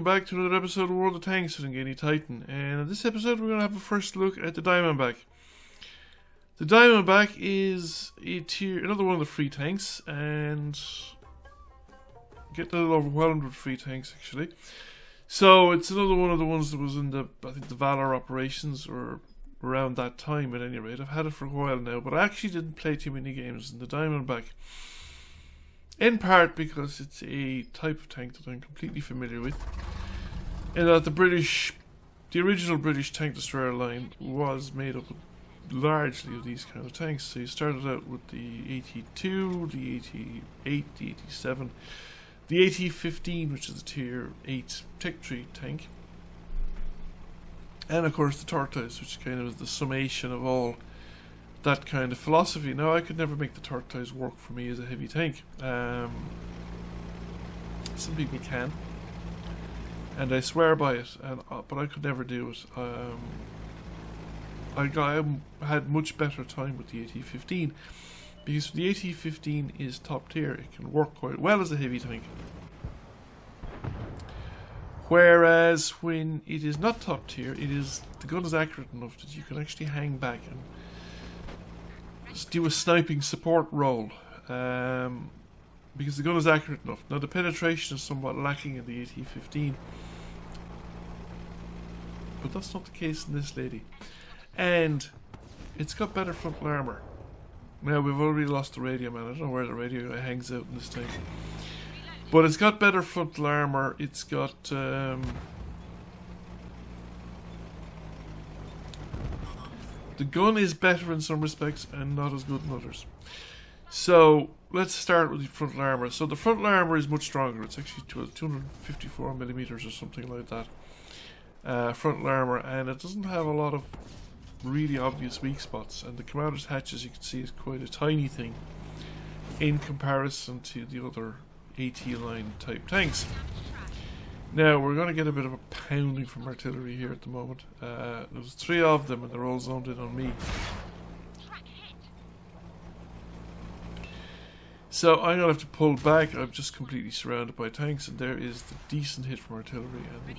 welcome back to another episode of World of Tanks with Ngani Titan. And in this episode we're going to have a first look at the Diamondback. The Diamondback is another one of the free tanks, and getting a little overwhelmed with free tanks actually. So it's another one of the ones that was in the, I think, the Valor operations, or around that time at any rate. I've had it for a while now, but I actually didn't play too many games in the Diamondback. In part because it's a type of tank that I'm completely familiar with, in that the original British tank destroyer line was made up largely of these kind of tanks. So you started out with the AT-2, the AT-8, the AT-7, the AT-15, which is a tier 8 Tech Tree tank, and of course the Tortoise, which kind of is the summation of all that kind of philosophy. Now, I could never make the Tortoise work for me as a heavy tank. Some people can, and I swear by it, but I could never do it. I had much better time with the AT-15, because the AT-15 is top tier. It can work quite well as a heavy tank. Whereas when it is not top tier, the gun is accurate enough that you can actually hang back and do a sniping support role, because the gun is accurate enough. Now, the penetration is somewhat lacking in the AT-15, but that's not the case in this lady. And it's got better frontal armor. Now, we've already lost the radio man. I don't know where the radio guy hangs out in this tank, but it's got better frontal armor. It's got the gun is better in some respects and not as good in others. So let's start with the frontal armor. So the frontal armor is much stronger. It's actually 254mm or something like that. Frontal armor, and it doesn't have a lot of really obvious weak spots. And the commander's hatch, as you can see, is quite a tiny thing in comparison to the other AT line type tanks. Now, we're going to get a bit of a pounding from artillery here at the moment. There's 3 of them, and they're all zoned in on me. So I'm going to have to pull back. I'm just completely surrounded by tanks, and there is the decent hit from artillery, and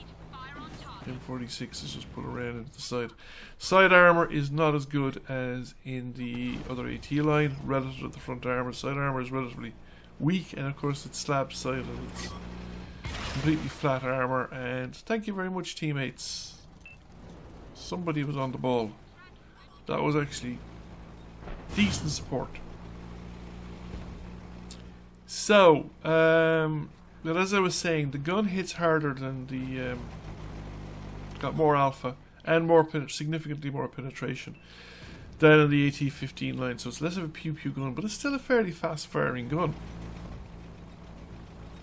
the M46 is just put around into the side. Side armor is not as good as in the other AT line relative to the front armor. Side armor is relatively weak, and of course it's slab sided. It's completely flat armor, and thank you very much, teammates. Somebody was on the ball. That was actually decent support. So, but as I was saying, the gun hits harder than the got more alpha and significantly more penetration than in the AT-15 line. So it's less of a pew-pew gun, but it's still a fairly fast-firing gun.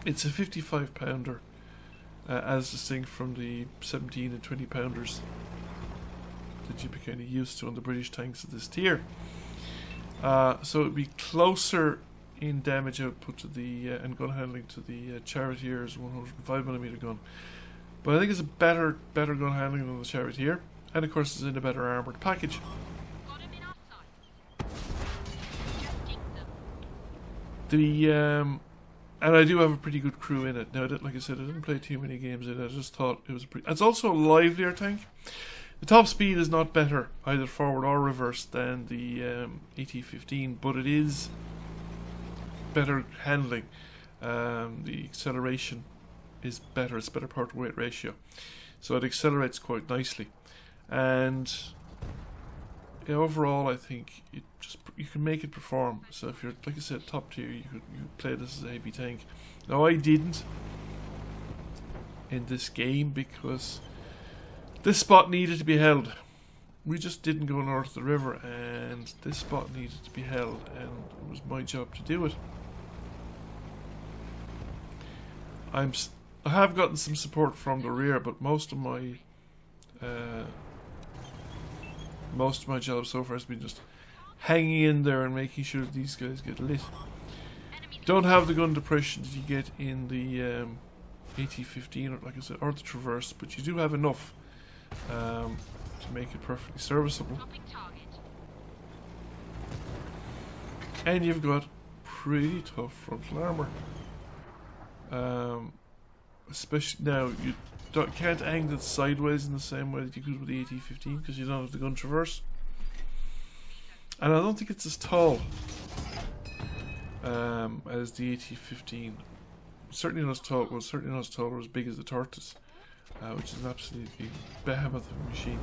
It's a 55 pounder, as distinct from the 17 and 20 pounders that you'd be kind of used to on the British tanks of this tier. So it'd be closer in damage output to the and gun handling to the Charioteer's 105mm gun, but I think it's a better gun handling than the Charioteer, and of course it's in a better armoured package. And I do have a pretty good crew in it. Now, like I said, I didn't play too many games in it. I just thought it was it's also a livelier tank. The top speed is not better, either forward or reverse, than the AT-15, but it is better handling. The acceleration is better. It's better power to weight ratio, so it accelerates quite nicely. And overall, I think you can make it perform. So if you're, like I said, top tier, you could play this as a heavy tank. Now, I didn't in this game because this spot needed to be held. We just didn't go north of the river, and this spot needed to be held, and it was my job to do it. I have gotten some support from the rear, but most of my job so far has been just hanging in there and making sure that these guys get lit. Don't have the gun depression that you get in the AT-15, or, like I said, or the Traverse, but you do have enough to make it perfectly serviceable. And you've got pretty tough frontal armor. especially now, you can't angle it sideways in the same way that you could with the AT-15 because you don't have the gun traverse. And I don't think it's as tall as the AT-15. Certainly not as tall. Well, certainly not as tall or as big as the Tortoise, which is an absolutely behemoth of a machine.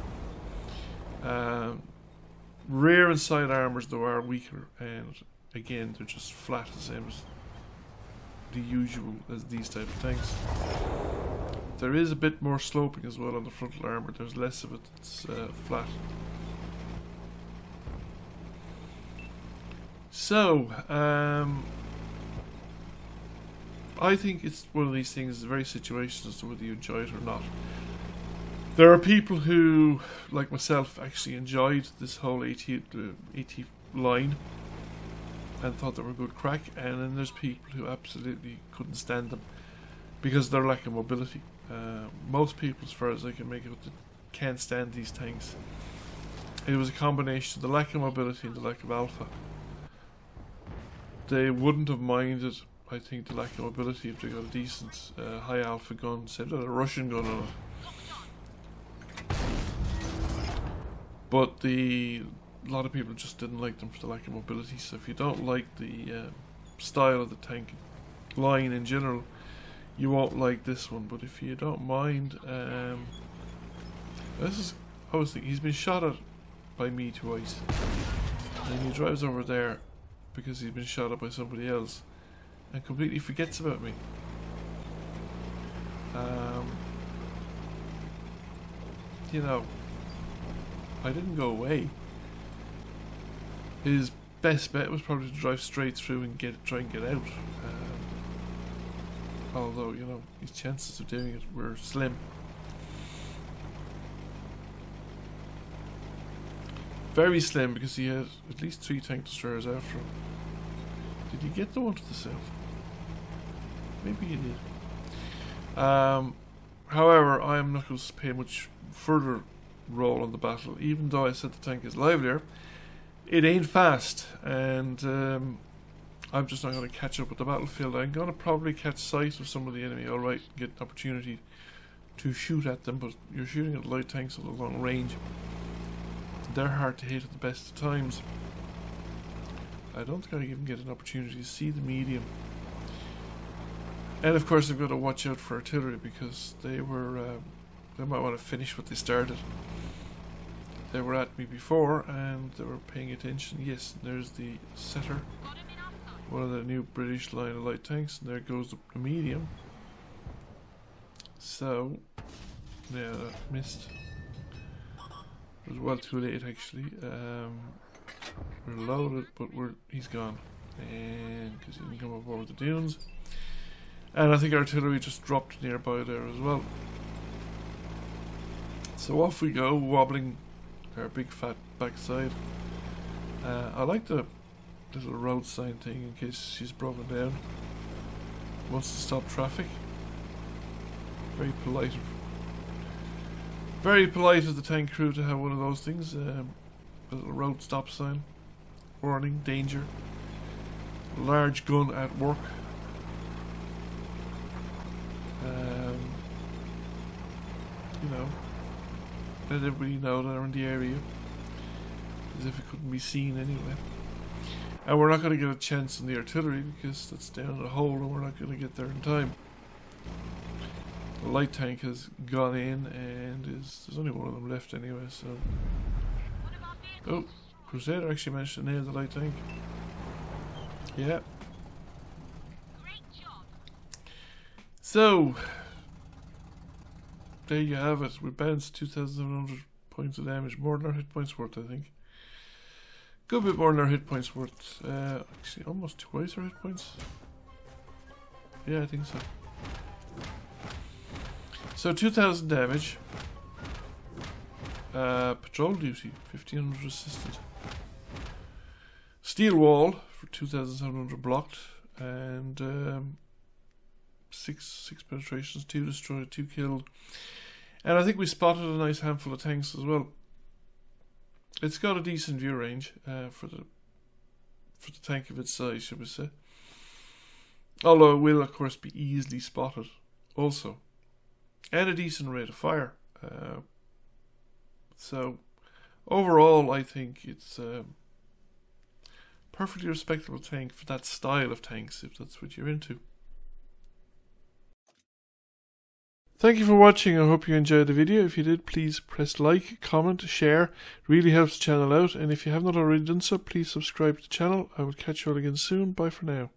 Rear and side armors though are weaker, and again they're just flat, the same as the usual as these type of tanks. There is a bit more sloping as well on the frontal armor. There's less of it that's flat. So, I think it's one of these things, very situational as to whether you enjoy it or not. There are people who, like myself, actually enjoyed this whole AT line and thought they were good crack, and then there's people who absolutely couldn't stand them because of their lack of mobility. Most people, as far as I can make it, can't stand these tanks. It was a combination of the lack of mobility and the lack of alpha. They wouldn't have minded, I think, the lack of mobility if they got a decent high alpha gun, say a Russian gun on it. But a lot of people just didn't like them for the lack of mobility. So if you don't like the style of the tank line in general, you won't like this one. But if you don't mind, this is, I was thinking, he's been shot at by me twice, and he drives over there because he's been shot at by somebody else and completely forgets about me. You know, I didn't go away. His best bet was probably to drive straight through and try and get out. Although, you know, his chances of doing it were slim. Very slim, because he had at least 3 tank destroyers after him. Did he get the one to the south? Maybe he did. However, I am not going to pay much further role on the battle. Even though I said the tank is livelier, it ain't fast, and I'm just not going to catch up with the battlefield. I'm going to probably catch sight of some of the enemy, alright, get an opportunity to shoot at them, but you're shooting at light tanks at a long range. They're hard to hit at the best of times. I don't think I even get an opportunity to see the medium. And of course I've got to watch out for artillery, because they might want to finish what they started. They were at me before and they were paying attention. Yes, there's the setter, one of the new British line of light tanks, and there goes the medium. So, yeah, that missed. It was well too late actually. We're loaded, but he's gone, and because he didn't come up over the dunes. And I think artillery just dropped nearby there as well. So off we go, wobbling our big fat backside. I like the little road sign thing in case she's broken down. Wants to stop traffic. Very polite. Very polite of the tank crew to have one of those things. A little road stop sign. Warning, danger. Large gun at work. You know, let everybody know that they're in the area, as if it couldn't be seen anyway. And we're not going to get a chance on the artillery because that's down a hole and we're not going to get there in time. The light tank has gone in and there's only one of them left anyway, so... Oh, Crusader actually managed to nail the light tank. Yeah. So, there you have it. We bounced 2,700 points of damage, more than our hit points worth, I think. Good bit more than our hit points worth. Actually, almost twice our hit points. Yeah, I think so. So 2,000 damage. Patrol duty, 1,500 assisted. Steel wall for 2,700 blocked, and six penetrations, 2 destroyed, 2 killed. And I think we spotted a nice handful of tanks as well. It's got a decent view range for the tank of its size, should we say. Although it will, of course, be easily spotted also, and a decent rate of fire. So overall, I think it's a perfectly respectable tank for that style of tanks, if that's what you're into. Thank you for watching. I hope you enjoyed the video. If you did, please press like, comment, share. It really helps the channel out. And if you have not already done so, please subscribe to the channel. I will catch you all again soon. Bye for now.